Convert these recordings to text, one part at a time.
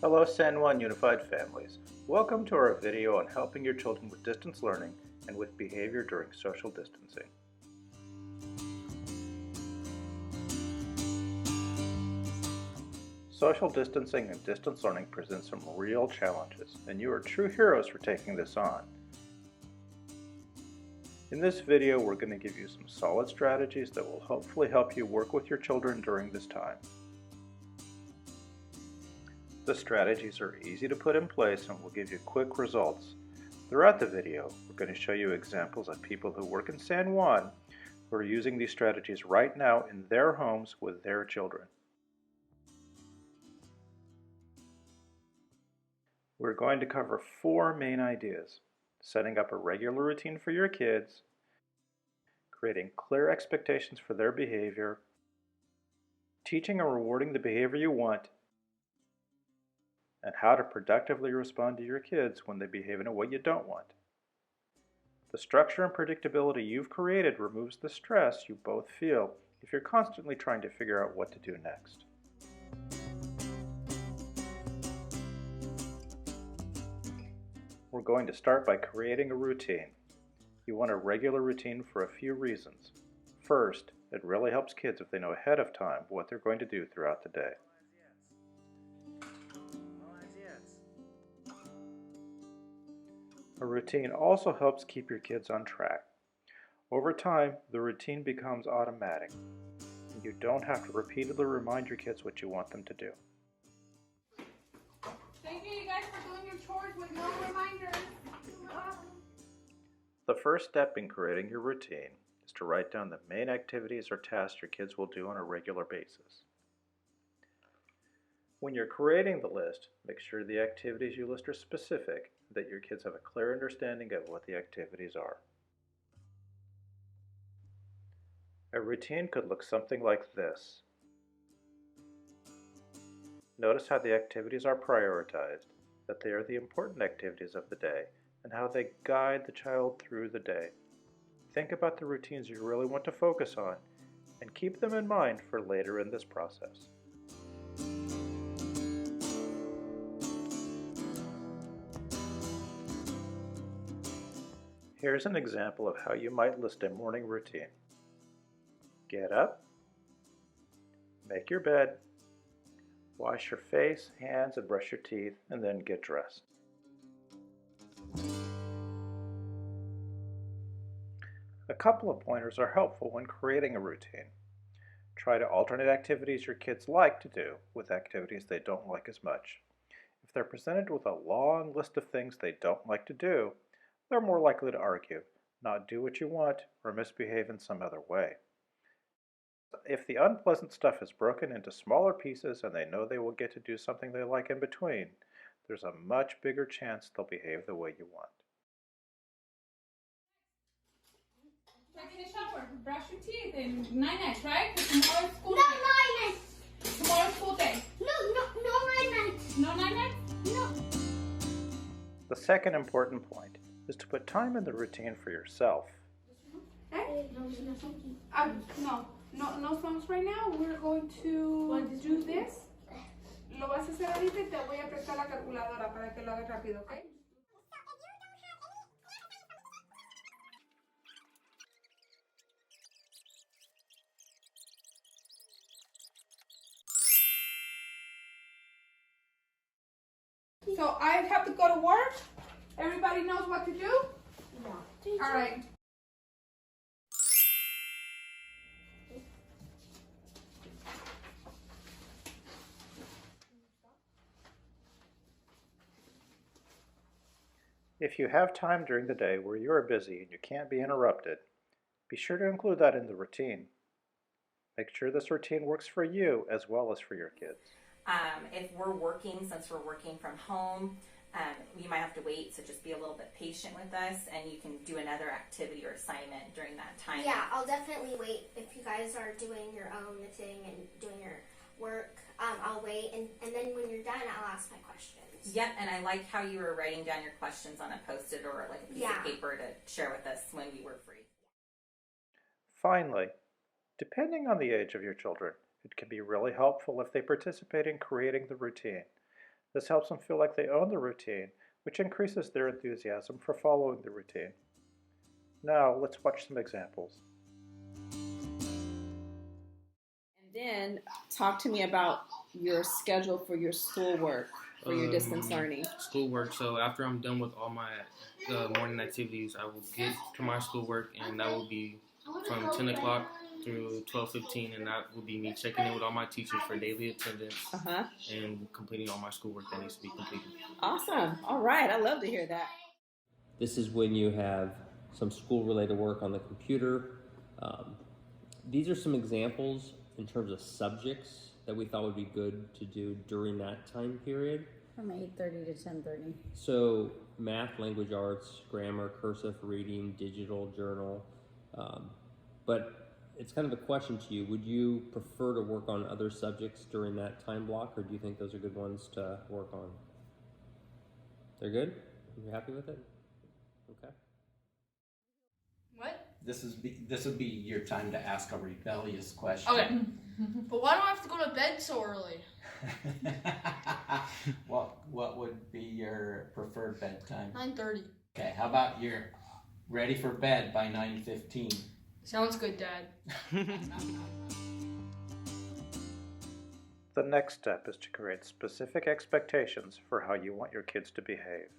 Hello San Juan Unified Families. Welcome to our video on helping your children with distance learning and with behavior during social distancing. Social distancing and distance learning present some real challenges, and you are true heroes for taking this on. In this video, we're going to give you some solid strategies that will hopefully help you work with your children during this time. The strategies are easy to put in place and will give you quick results. Throughout the video, we're going to show you examples of people who work in San Juan who are using these strategies right now in their homes with their children. We're going to cover 4 main ideas: setting up a regular routine for your kids, creating clear expectations for their behavior, teaching and rewarding the behavior you want, and how to productively respond to your kids when they behave in a way you don't want. The structure and predictability you've created removes the stress you both feel if you're constantly trying to figure out what to do next. We're going to start by creating a routine. You want a regular routine for a few reasons. First, it really helps kids if they know ahead of time what they're going to do throughout the day. A routine also helps keep your kids on track. Over time, the routine becomes automatic, and you don't have to repeatedly remind your kids what you want them to do. Thank you guys for doing your chores with no reminders. The first step in creating your routine is to write down the main activities or tasks your kids will do on a regular basis. When you're creating the list, make sure the activities you list are specific, that your kids have a clear understanding of what the activities are. A routine could look something like this. Notice how the activities are prioritized, that they are the important activities of the day, and how they guide the child through the day. Think about the routines you really want to focus on, and keep them in mind for later in this process. Here's an example of how you might list a morning routine. Get up, make your bed, wash your face, hands, and brush your teeth, and then get dressed. A couple of pointers are helpful when creating a routine. Try to alternate activities your kids like to do with activities they don't like as much. If they're presented with a long list of things they don't like to do, they're more likely to argue, not do what you want, or misbehave in some other way. If the unpleasant stuff is broken into smaller pieces and they know they will get to do something they like in between, there's a much bigger chance they'll behave the way you want. Take a shower, brush your teeth, and night-night, right? Tomorrow's school No day. night-night. Tomorrow's school day. No night-night. No night-night? No. The second important point is to put time in the routine for yourself. No songs right now. We're going to do this. Lo vas a hacer ahorita y te voy a prestar la calculadora para que lo hagas rápido, ¿ok? So I have to go to work. Everybody knows what to do? No. All right. If you have time during the day where you are busy and you can't be interrupted, be sure to include that in the routine. Make sure this routine works for you as well as for your kids. If we're working, since we're working from home, you might have to wait, so just be a little bit patient with us, and you can do another activity or assignment during that time. Yeah, I'll definitely wait. If you guys are doing your own thing and doing your work, I'll wait, and then when you're done, I'll ask my questions. Yep, and I like how you were writing down your questions on a Post-it or like a piece of paper to share with us when we were free. Finally, depending on the age of your children, it can be really helpful if they participate in creating the routine. This helps them feel like they own the routine, which increases their enthusiasm for following the routine. Now, let's watch some examples. And then talk to me about your schedule for your schoolwork, for your distance learning. Schoolwork. So after I'm done with all my morning activities, I will get to my schoolwork, and that will be from 10 o'clock through 12:15, and that will be me checking in with all my teachers for daily attendance and completing all my schoolwork that needs to be completed. Awesome. All right. I love to hear that. This is when you have some school-related work on the computer. These are some examples in terms of subjects that we thought would be good to do during that time period. From 8:30 to 10:30. So math, language arts, grammar, cursive, reading, digital, journal. But it's kind of a question to you. Would you prefer to work on other subjects during that time block, or do you think those are good ones to work on? They're good? Are you happy with it? Okay. What? This would be your time to ask a rebellious question. Okay. But why do I have to go to bed so early? What would be your preferred bedtime? 9:30. Okay, how about you're ready for bed by 9:15? Sounds good, Dad. The next step is to create specific expectations for how you want your kids to behave.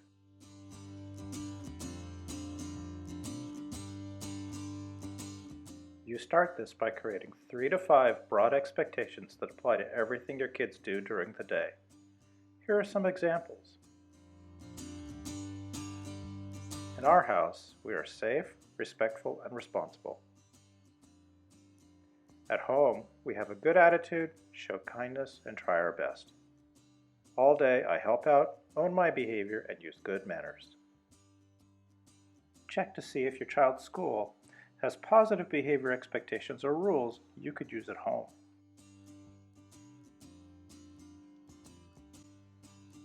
You start this by creating 3 to 5 broad expectations that apply to everything your kids do during the day. Here are some examples. In our house, we are safe, respectful, and responsible. At home, we have a good attitude, show kindness, and try our best. All day, I help out, own my behavior, and use good manners. Check to see if your child's school has positive behavior expectations or rules you could use at home.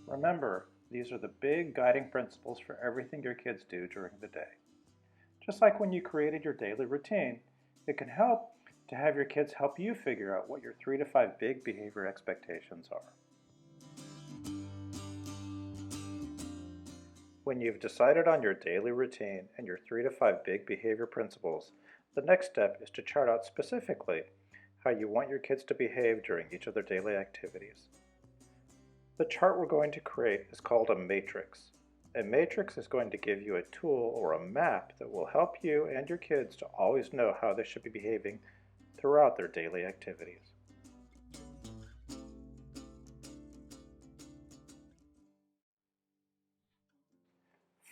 Remember, these are the big guiding principles for everything your kids do during the day. Just like when you created your daily routine, it can help to have your kids help you figure out what your 3 to 5 big behavior expectations are. When you've decided on your daily routine and your 3 to 5 big behavior principles, the next step is to chart out specifically how you want your kids to behave during each of their daily activities. The chart we're going to create is called a matrix. A matrix is going to give you a tool or a map that will help you and your kids to always know how they should be behaving throughout their daily activities.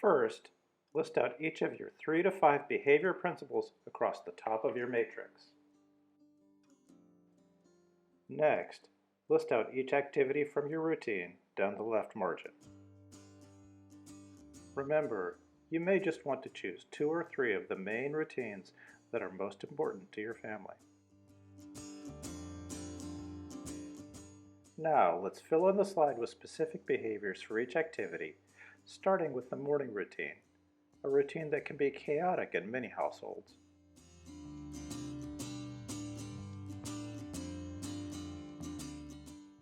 First, list out each of your 3 to 5 behavior principles across the top of your matrix. Next, list out each activity from your routine down the left margin. Remember, you may just want to choose 2 or 3 of the main routines that are most important to your family. Now, let's fill in the slide with specific behaviors for each activity, starting with the morning routine, a routine that can be chaotic in many households.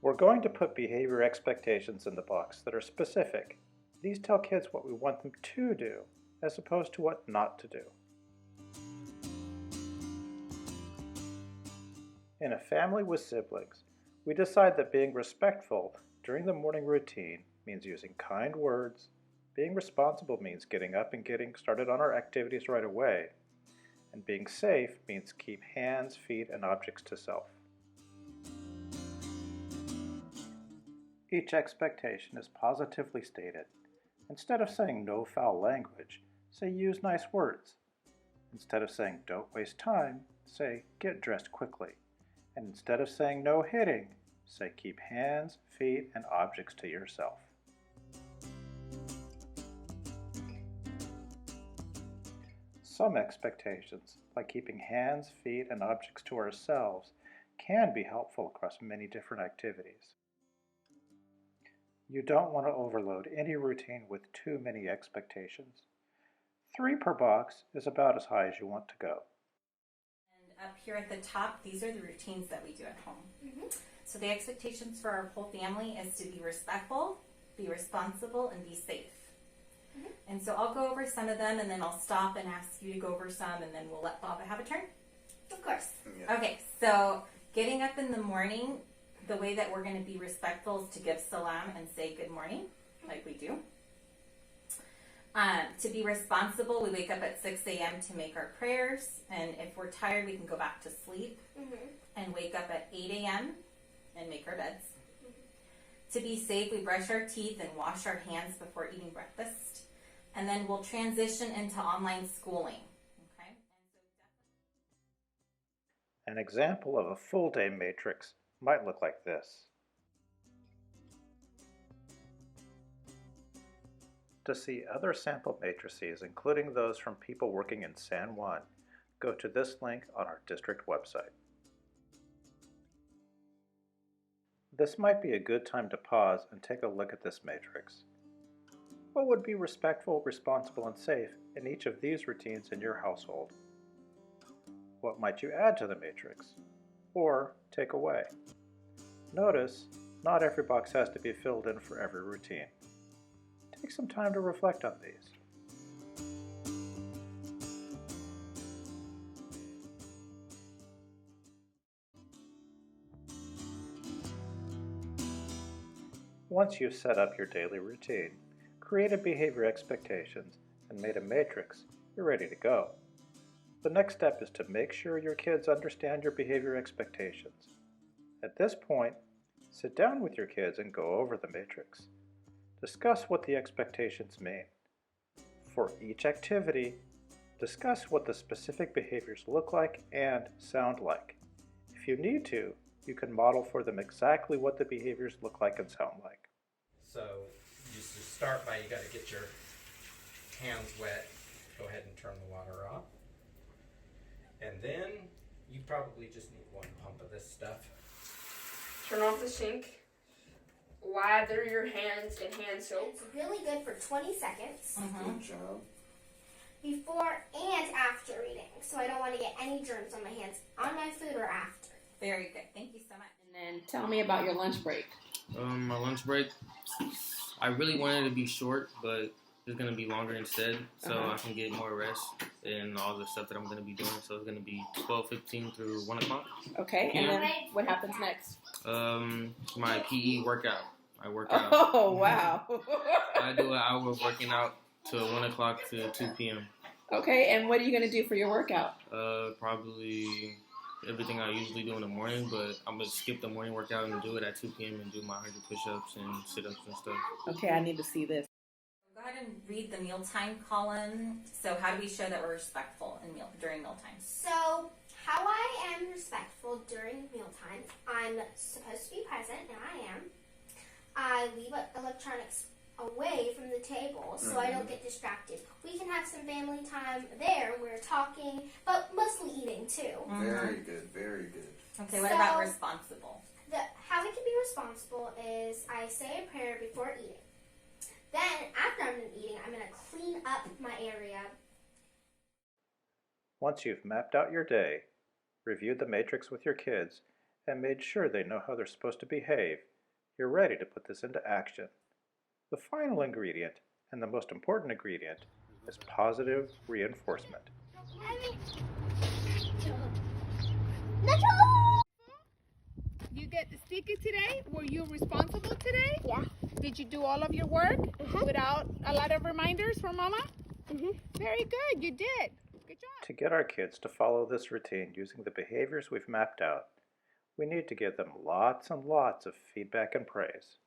We're going to put behavior expectations in the box that are specific. These tell kids what we want them to do, as opposed to what not to do. In a family with siblings, we decide that being respectful during the morning routine means using kind words, being responsible means getting up and getting started on our activities right away, and being safe means keep hands, feet, and objects to self. Each expectation is positively stated. Instead of saying no foul language, say use nice words. Instead of saying don't waste time, say get dressed quickly. And instead of saying no hitting, say keep hands, feet, and objects to yourself. Some expectations, like keeping hands, feet, and objects to ourselves, can be helpful across many different activities. You don't want to overload any routine with too many expectations. 3 per box is about as high as you want to go. Up here at the top, these are the routines that we do at home. So the expectations for our whole family is to be respectful, be responsible, and be safe. And so I'll go over some of them, and then I'll stop and ask you to go over some, and then we'll let Baba have a turn. Of course. Yeah. Okay, so getting up in the morning, the way that we're going to be respectful is to give salam and say good morning, like we do. To be responsible, we wake up at 6 a.m. to make our prayers, and if we're tired, we can go back to sleep and wake up at 8 a.m. and make our beds. To be safe, we brush our teeth and wash our hands before eating breakfast, and then we'll transition into online schooling. Okay. An example of a full day matrix might look like this. To see other sample matrices, including those from people working in San Juan, go to this link on our district website. This might be a good time to pause and take a look at this matrix. What would be respectful, responsible, and safe in each of these routines in your household? What might you add to the matrix or take away? Notice, not every box has to be filled in for every routine. Take some time to reflect on these. Once you've set up your daily routine, created behavior expectations, and made a matrix, you're ready to go. The next step is to make sure your kids understand your behavior expectations. At this point, sit down with your kids and go over the matrix. Discuss what the expectations mean. For each activity, discuss what the specific behaviors look like and sound like. If you need to, you can model for them exactly what the behaviors look like and sound like. So you just start by, you got to get your hands wet. Go ahead and turn the water off. And then you probably just need one pump of this stuff. Turn off the sink. Lather your hands in hand soap. It's really good for 20 seconds. Good job. Before and after eating. So I don't want to get any germs on my hands, on my food or after. Very good. Thank you so much. And then tell me about your lunch break. My lunch break, I really wanted it to be short, but it's going to be longer instead, so I can get more rest and all the stuff that I'm going to be doing. So it's going to be 12:15 through 1 o'clock. Okay, and then what happens next? My PE workout. I work out. Oh, wow. I do an hour of working out till 1 o'clock to 2 p.m. Okay, and what are you going to do for your workout? Probably everything I usually do in the morning, but I'm going to skip the morning workout and do it at 2 p.m. and do my 100 push-ups and sit-ups and stuff. Okay, I need to see this. Go ahead and read the mealtime column. So how do we show that we're respectful during mealtime? So, how I am respectful during mealtime, I'm supposed to be present, and I am. I leave electronics away from the table so I don't get distracted. We can have some family time there. We're talking, but mostly eating too. Very good, very good. Okay, what about responsible? How we can be responsible is I say a prayer before eating. Then, after I'm done eating, I'm going to clean up my area. Once you've mapped out your day, reviewed the matrix with your kids, and made sure they know how they're supposed to behave, you're ready to put this into action. The final ingredient, and the most important ingredient, is positive reinforcement. You get sticky today? Were you responsible today? Yeah. Did you do all of your work without a lot of reminders from Mama? Very good, you did. Good job. To get our kids to follow this routine using the behaviors we've mapped out, we need to give them lots and lots of feedback and praise.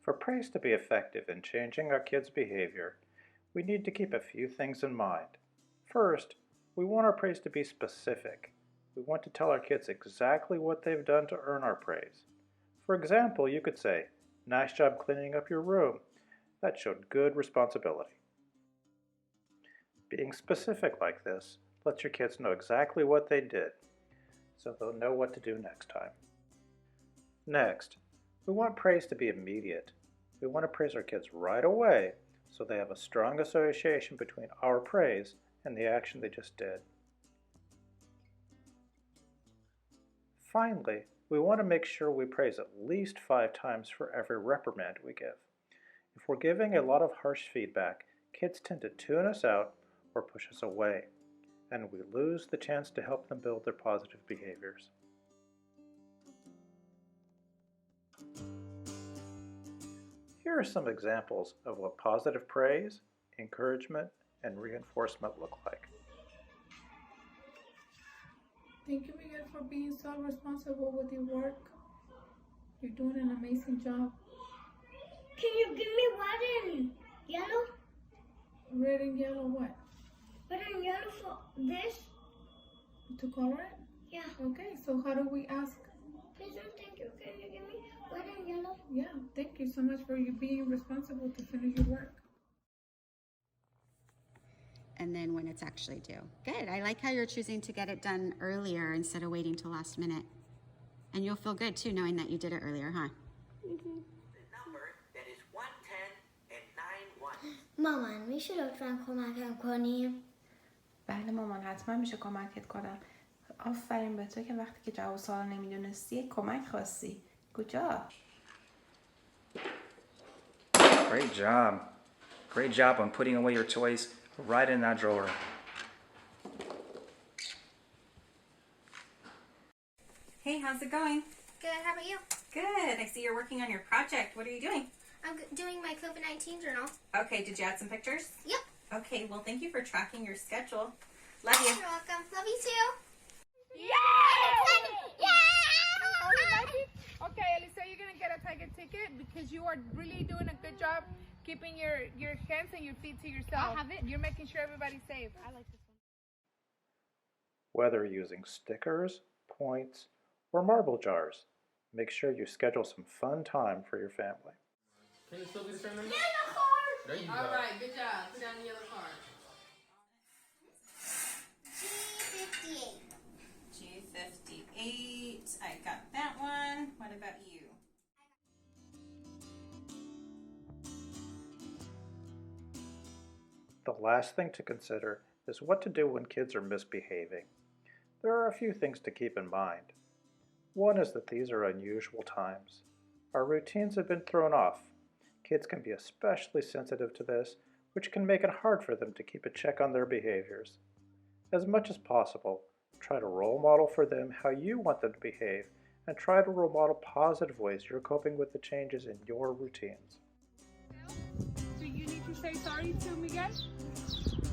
For praise to be effective in changing our kids' behavior, we need to keep a few things in mind. First, we want our praise to be specific. We want to tell our kids exactly what they've done to earn our praise. For example, you could say, "Nice job cleaning up your room. That showed good responsibility." Being specific like this lets your kids know exactly what they did, so they'll know what to do next time. Next, we want praise to be immediate. We want to praise our kids right away so they have a strong association between our praise and the action they just did. Finally, we want to make sure we praise at least 5 times for every reprimand we give. If we're giving a lot of harsh feedback, kids tend to tune us out or push us away, and we lose the chance to help them build their positive behaviors. Here are some examples of what positive praise, encouragement, and reinforcement look like. Thank you, Miguel, for being so responsible with your work. You're doing an amazing job. Can you give me red and yellow? Red and yellow what? Red and yellow for this? To color it? Yeah. Okay, so how do we ask? Please and thank you. Can you give me red and yellow? Yeah, thank you so much for you being responsible to finish your work. And then when it's actually due. Good. I like how you're choosing to get it done earlier instead of waiting till last minute. And you'll feel good too knowing that you did it earlier, huh? Mm-hmm. The number that is 110 and 91. مامان میشه لطفاً کمکم کنی؟ بله مامان حتما میشه کمکت کنم. آفرین به تو که وقتی که جواب سوال نمیدونستی کمک خواستی. Good job. Great job. Great job on putting away your toys right in that drawer. Hey, how's it going? Good, how about you? Good. I see you're working on your project. What are you doing? I'm doing my COVID-19 journal. Okay, did you add some pictures? Yep. Okay, well, thank you for tracking your schedule. Love you. You're welcome. Love you too. Okay, Elisa, you're gonna get a Tiger ticket because you are really doing a good job keeping your hands and your feet to yourself. I'll have it. You're making sure everybody's safe. I like this one. Whether using stickers, points, or marble jars, make sure you schedule some fun time for your family. Can it still be the same number? Yellow card! There you go. All right, good job. Put down the yellow card. G58. G58. I got that one. What about you? The last thing to consider is what to do when kids are misbehaving. There are a few things to keep in mind. One is that these are unusual times. Our routines have been thrown off. Kids can be especially sensitive to this, which can make it hard for them to keep a check on their behaviors. As much as possible, try to role model for them how you want them to behave, and try to role model positive ways you're coping with the changes in your routines. Do you need to say sorry to Miguel?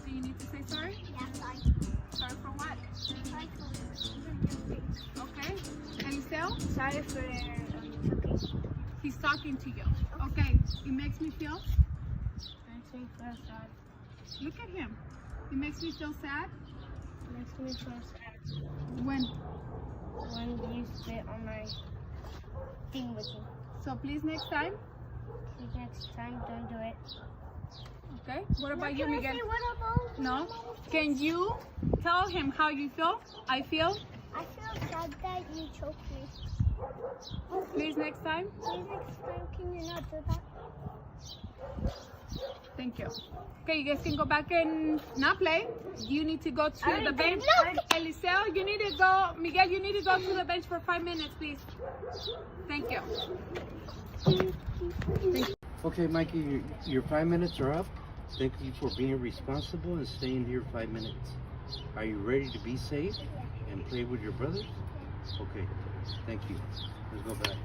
Do you need to say sorry? Yeah, sorry. Sorry for what? Sorry for Okay. Eliseo? Sorry for He's talking to you. Okay. It makes me feel? Actually, feel sad. Look at him. It makes me feel sad. Makes me feel sad. When? When you spit on my thing with me. So please next time. Please next time, don't do it. Okay. What about you, Can I Miguel? say what about? No. Can you tell him how you feel? I feel. I feel sad that you choked me. Please next time. Please next time, can you not do that? Thank you. Okay, you guys can go back and not play. You need to go to the bench. Eliseo, you need to go. Miguel, you need to go to the bench for 5 minutes, please. Thank you. Thank you. Okay, Mikey, your 5 minutes are up. Thank you for being responsible and staying here 5 minutes. Are you ready to be safe and play with your brothers? Okay, thank you. Let's go back.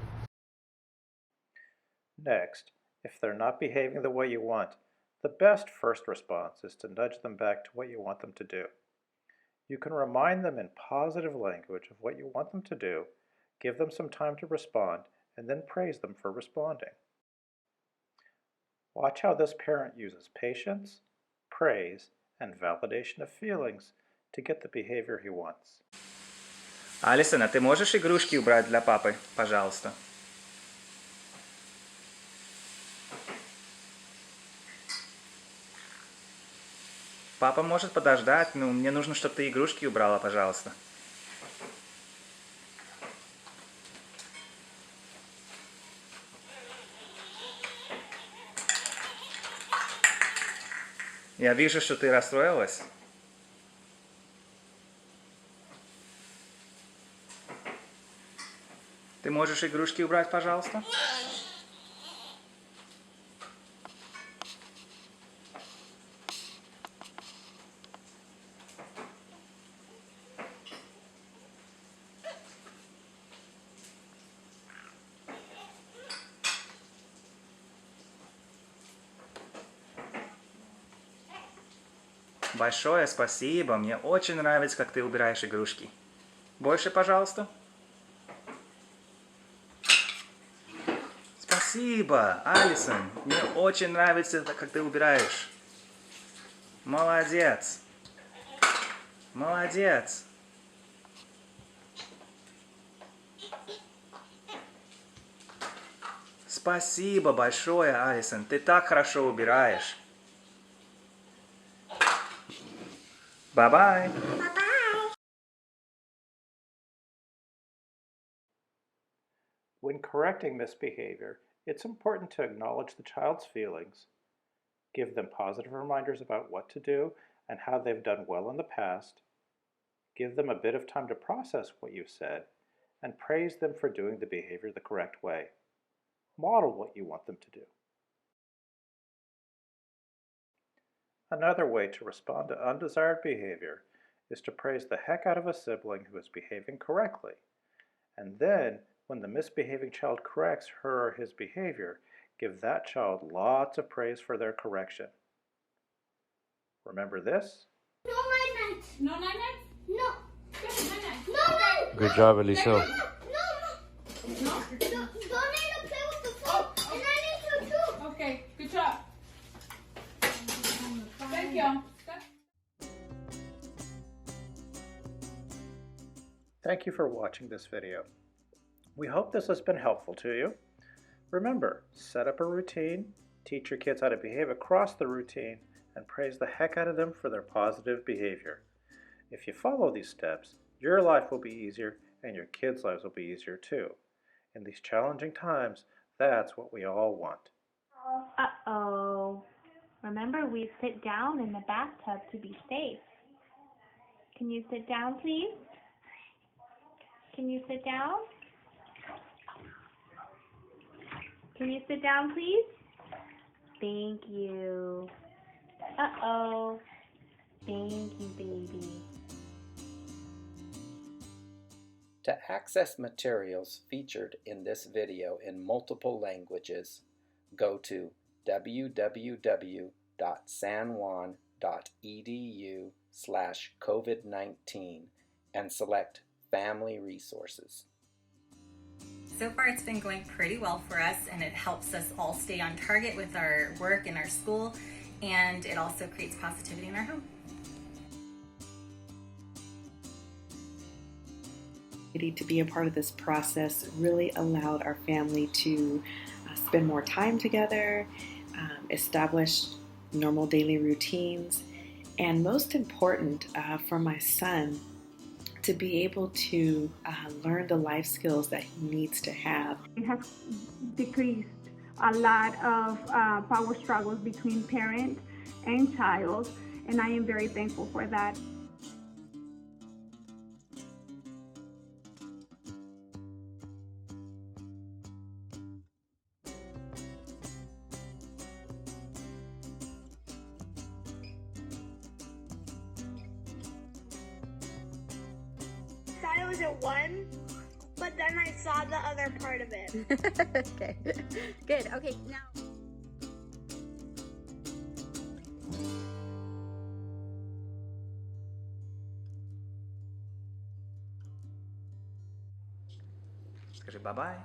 Next, if they're not behaving the way you want, the best first response is to nudge them back to what you want them to do. You can remind them in positive language of what you want them to do, give them some time to respond, and then praise them for responding. Watch how this parent uses patience, praise, and validation of feelings to get the behavior he wants. Алисон, а ты можешь игрушки убрать для папы, пожалуйста? Папа может подождать, но мне нужно, чтобы ты игрушки убрала, пожалуйста. Я вижу, что ты расстроилась. Ты можешь игрушки убрать, пожалуйста? Большое спасибо. Мне очень нравится, как ты убираешь игрушки. Больше, пожалуйста. Спасибо, Алисон. Мне очень нравится, как ты убираешь. Молодец. Молодец. Спасибо большое, Алисон. Ты так хорошо убираешь. Bye-bye. When correcting misbehavior, it's important to acknowledge the child's feelings, give them positive reminders about what to do and how they've done well in the past, give them a bit of time to process what you've said, and praise them for doing the behavior the correct way. Model what you want them to do. Another way to respond to undesired behavior is to praise the heck out of a sibling who is behaving correctly, and then when the misbehaving child corrects her or his behavior, give that child lots of praise for their correction. Remember this? No night-night. No night-night? No. Night-night. No, no. Good job, Eliseo. No. Don't need to play with the phone. And I need to too. Okay, good job. Thank you. Thank you for watching this video. We hope this has been helpful to you. Remember, set up a routine, teach your kids how to behave across the routine, and praise the heck out of them for their positive behavior. If you follow these steps, your life will be easier and your kids' lives will be easier too. In these challenging times, that's what we all want. Uh-oh. Remember, we sit down in the bathtub to be safe. Can you sit down, please? Can you sit down? Can you sit down, please? Thank you. Uh-oh. Thank you, baby. To access materials featured in this video in multiple languages, go to www.sanjuan.edu/COVID-19 and select Family Resources. So far it's been going pretty well for us, and it helps us all stay on target with our work and our school, and it also creates positivity in our home. To be a part of this process really allowed our family to spend more time together, establish normal daily routines, and most important for my son, to be able to learn the life skills that he needs to have. It has decreased a lot of power struggles between parent and child, and I am very thankful for that. Thought it was a 1, but then I saw the other part of it. Okay, good. Okay, now. Скажи bye-bye.